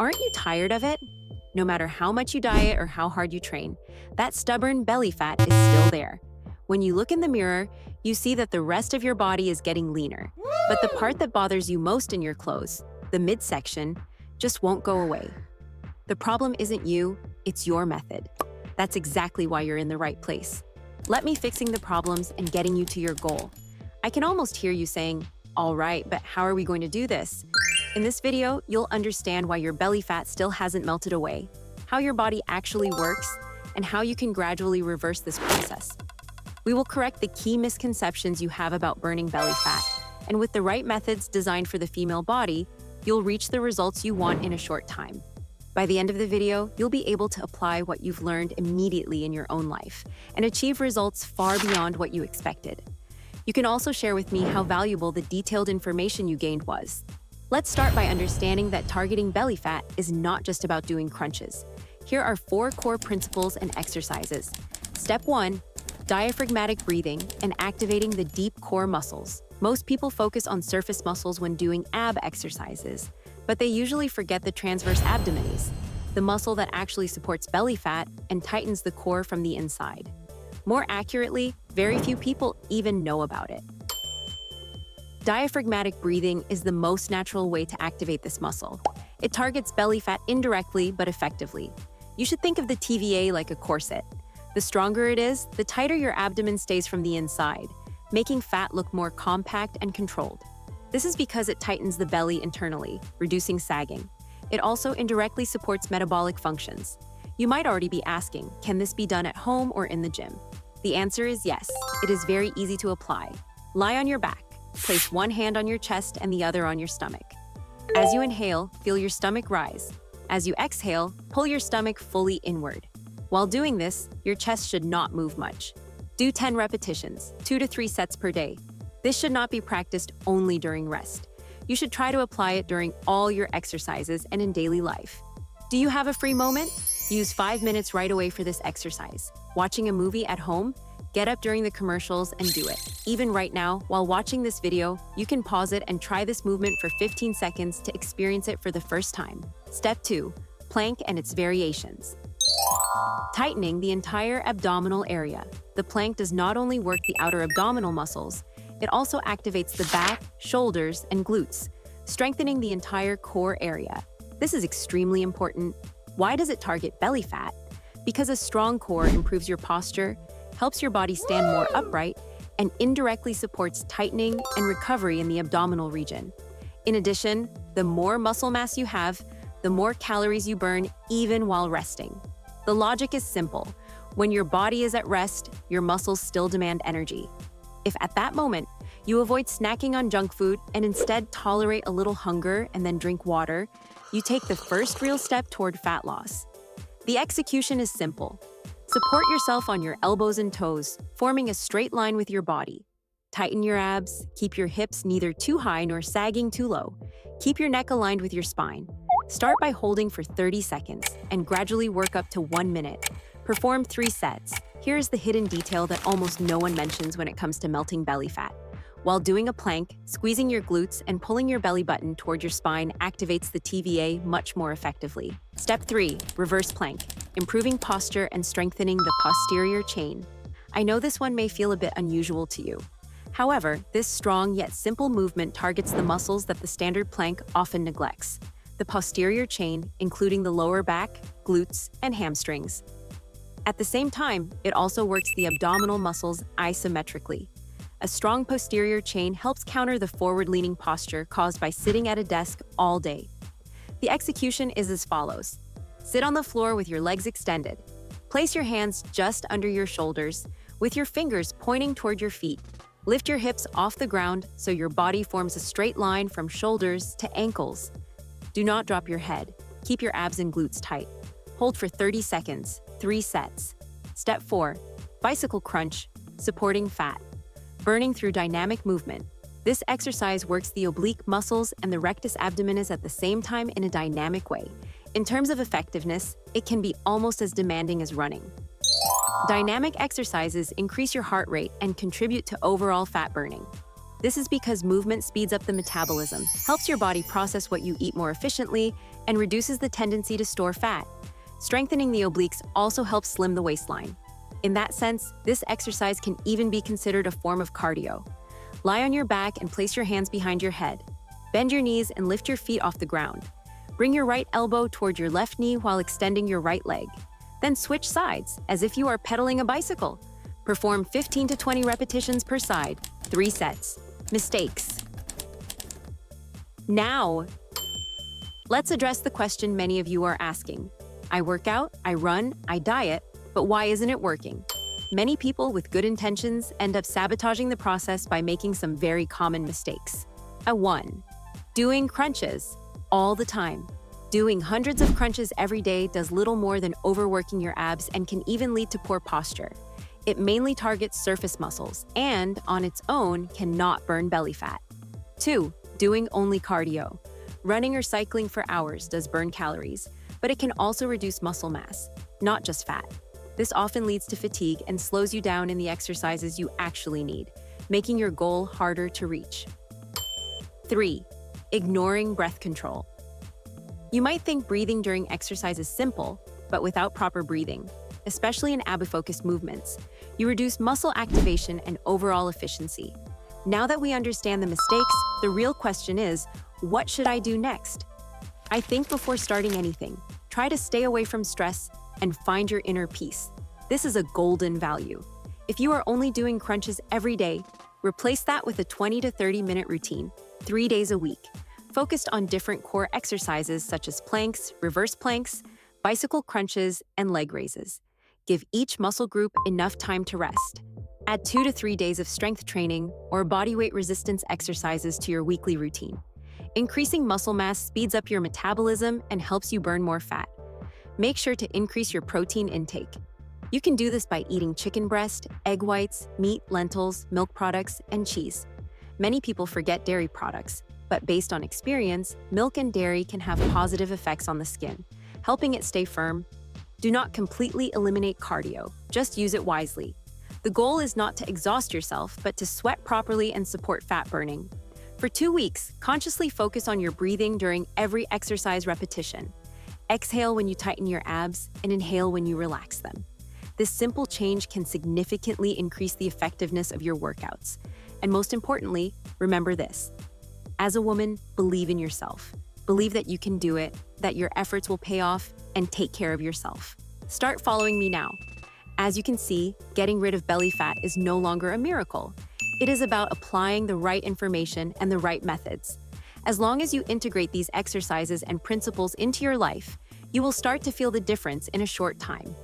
aren't you tired of it? No matter how much you diet or how hard you train, that stubborn belly fat is still there. When you look in the mirror, you see that the rest of your body is getting leaner. But the part that bothers you most in your clothes, the midsection, just won't go away. The problem isn't you, it's your method. That's exactly why you're in the right place. Let me fixing the problems and getting you to your goal. I can almost hear you saying, all right, but how are we going to do this? In this video, you'll understand why your belly fat still hasn't melted away, how your body actually works, and how you can gradually reverse this process. We will correct the key misconceptions you have about burning belly fat, and with the right methods designed for the female body, you'll reach the results you want in a short time. By the end of the video, you'll be able to apply what you've learned immediately in your own life and achieve results far beyond what you expected. You can also share with me how valuable the detailed information you gained was. Let's start by understanding that targeting belly fat is not just about doing crunches. Here are 4 core principles and exercises. Step 1, diaphragmatic breathing and activating the deep core muscles. Most people focus on surface muscles when doing ab exercises, but they usually forget the transverse abdominis, the muscle that actually supports belly fat and tightens the core from the inside. More accurately, very few people even know about it. Diaphragmatic breathing is the most natural way to activate this muscle. It targets belly fat indirectly but effectively. You should think of the TVA like a corset. The stronger it is, the tighter your abdomen stays from the inside, making fat look more compact and controlled. This is because it tightens the belly internally, reducing sagging. It also indirectly supports metabolic functions. You might already be asking, can this be done at home or in the gym? The answer is yes. It is very easy to apply. Lie on your back. Place one hand on your chest and the other on your stomach. As you inhale, feel your stomach rise. As you exhale, pull your stomach fully inward. While doing this, your chest should not move much. Do 10 repetitions, 2 to 3 sets per day. This should not be practiced only during rest. You should try to apply it during all your exercises and in daily life. Do you have a free moment? Use 5 minutes right away for this exercise. Watching a movie at home? Get up during the commercials and do it. Even right now, while watching this video, you can pause it and try this movement for 15 seconds to experience it for the first time. Step 2, plank and its variations. Tightening the entire abdominal area. The plank does not only work the outer abdominal muscles, it also activates the back, shoulders, and glutes, strengthening the entire core area. This is extremely important. Why does it target belly fat? Because a strong core improves your posture, helps your body stand more upright, and indirectly supports tightening and recovery in the abdominal region. In addition, the more muscle mass you have, the more calories you burn even while resting. The logic is simple. When your body is at rest, your muscles still demand energy. If at that moment, you avoid snacking on junk food and instead tolerate a little hunger and then drink water, you take the first real step toward fat loss. The execution is simple. Support yourself on your elbows and toes, forming a straight line with your body. Tighten your abs, keep your hips neither too high nor sagging too low. Keep your neck aligned with your spine. Start by holding for 30 seconds and gradually work up to 1 minute. Perform 3 sets. Here's the hidden detail that almost no one mentions when it comes to melting belly fat. While doing a plank, squeezing your glutes and pulling your belly button toward your spine activates the TVA much more effectively. Step 3, reverse plank, improving posture and strengthening the posterior chain. I know this one may feel a bit unusual to you. However, this strong yet simple movement targets the muscles that the standard plank often neglects. The posterior chain, including the lower back, glutes, and hamstrings. At the same time, it also works the abdominal muscles isometrically. A strong posterior chain helps counter the forward-leaning posture caused by sitting at a desk all day. The execution is as follows. Sit on the floor with your legs extended. Place your hands just under your shoulders, with your fingers pointing toward your feet. Lift your hips off the ground so your body forms a straight line from shoulders to ankles. Do not drop your head. Keep your abs and glutes tight. Hold for 30 seconds, 3 sets. Step 4, bicycle crunch, supporting fat. Burning through dynamic movement. This exercise works the oblique muscles and the rectus abdominis at the same time in a dynamic way. In terms of effectiveness, it can be almost as demanding as running. Dynamic exercises increase your heart rate and contribute to overall fat burning. This is because movement speeds up the metabolism, helps your body process what you eat more efficiently, and reduces the tendency to store fat. Strengthening the obliques also helps slim the waistline. In that sense, this exercise can even be considered a form of cardio. Lie on your back and place your hands behind your head. Bend your knees and lift your feet off the ground. Bring your right elbow toward your left knee while extending your right leg. Then switch sides, as if you are pedaling a bicycle. Perform 15 to 20 repetitions per side, 3 sets. Mistakes. Now, let's address the question many of you are asking. I work out, I run, I diet, but why isn't it working? Many people with good intentions end up sabotaging the process by making some very common mistakes. 1. Doing crunches all the time. Doing hundreds of crunches every day does little more than overworking your abs and can even lead to poor posture. It mainly targets surface muscles and, on its own, cannot burn belly fat. 2. Doing only cardio. Running or cycling for hours does burn calories, but it can also reduce muscle mass, not just fat. This often leads to fatigue and slows you down in the exercises you actually need, making your goal harder to reach. 3. Ignoring breath control. You might think breathing during exercise is simple, but without proper breathing, especially in ab-focused movements, you reduce muscle activation and overall efficiency. Now that we understand the mistakes, the real question is, what should I do next? I think before starting anything, try to stay away from stress and find your inner peace. This is a golden value. If you are only doing crunches every day, replace that with a 20 to 30-minute routine, 3 days a week, focused on different core exercises such as planks, reverse planks, bicycle crunches, and leg raises. Give each muscle group enough time to rest. Add 2 to 3 days of strength training or bodyweight resistance exercises to your weekly routine. Increasing muscle mass speeds up your metabolism and helps you burn more fat. Make sure to increase your protein intake. You can do this by eating chicken breast, egg whites, meat, lentils, milk products, and cheese. Many people forget dairy products, but based on experience, milk and dairy can have positive effects on the skin, helping it stay firm. Do not completely eliminate cardio, just use it wisely. The goal is not to exhaust yourself, but to sweat properly and support fat burning. For 2 weeks, consciously focus on your breathing during every exercise repetition. Exhale when you tighten your abs and inhale when you relax them. This simple change can significantly increase the effectiveness of your workouts. And most importantly, remember this. As a woman, believe in yourself. Believe that you can do it, that your efforts will pay off, and take care of yourself. Start following me now. As you can see, getting rid of belly fat is no longer a miracle. It is about applying the right information and the right methods. As long as you integrate these exercises and principles into your life, you will start to feel the difference in a short time.